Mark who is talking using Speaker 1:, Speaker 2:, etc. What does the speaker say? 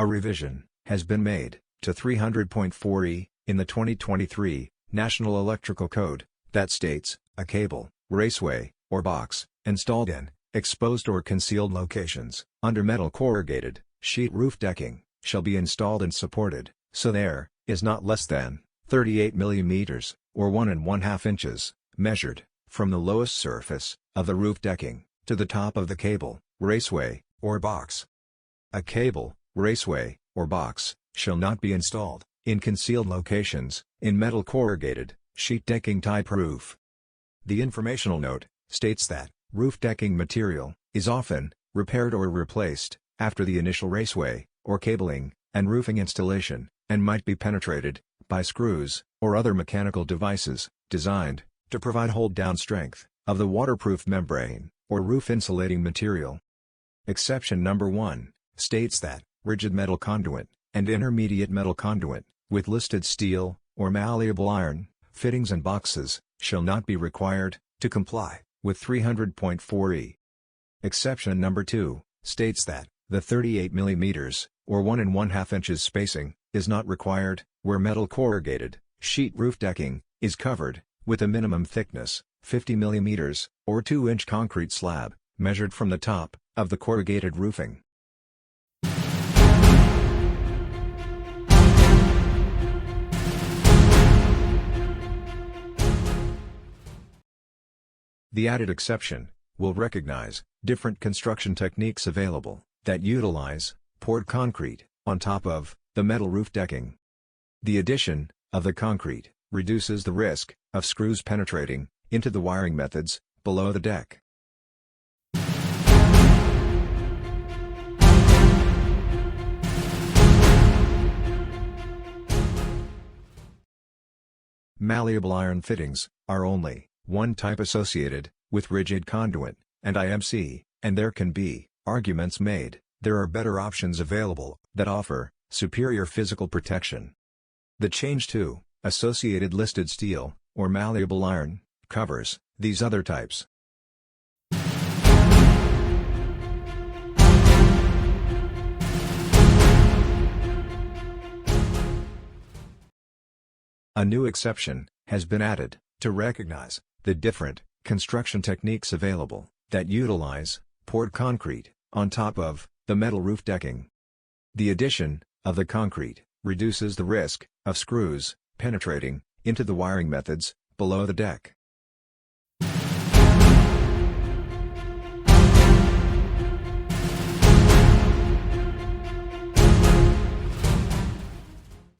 Speaker 1: A revision has been made to 300.4e in the 2023 National Electrical Code that states, a cable, raceway, or box, installed in exposed or concealed locations under metal corrugated sheet roof decking, shall be installed and supported, so there is not less than 38 mm, or 1½ inches, measured from the lowest surface of the roof decking to the top of the cable, raceway, or box. A cable, raceway, or box shall not be installed in concealed locations in metal corrugated sheet decking type roof. The informational note states that roof decking material is often repaired or replaced after the initial raceway or cabling and roofing installation, and might be penetrated by screws or other mechanical devices designed to provide hold-down strength of the waterproof membrane or roof insulating material. Exception number 1 states that rigid metal conduit and intermediate metal conduit with listed steel or malleable iron fittings and boxes shall not be required to comply with 300.4e. Exception number 2 states that the 38 mm, or 1½ inches spacing, is not required where metal corrugated sheet roof decking is covered with a minimum thickness, 50 mm, or 2-inch concrete slab, measured from the top of the corrugated roofing. The added exception will recognize different construction techniques available that utilize poured concrete on top of the metal roof decking. The addition of the concrete reduces the risk of screws penetrating into the wiring methods below the deck. Malleable iron fittings are only one type associated with rigid conduit and IMC, and there can be arguments made there are better options available that offer superior physical protection. The change to associated listed steel or malleable iron covers these other types. A new exception has been added to recognize the different construction techniques available that utilize poured concrete on top of the metal roof decking. The addition of the concrete reduces the risk of screws penetrating into the wiring methods below the deck.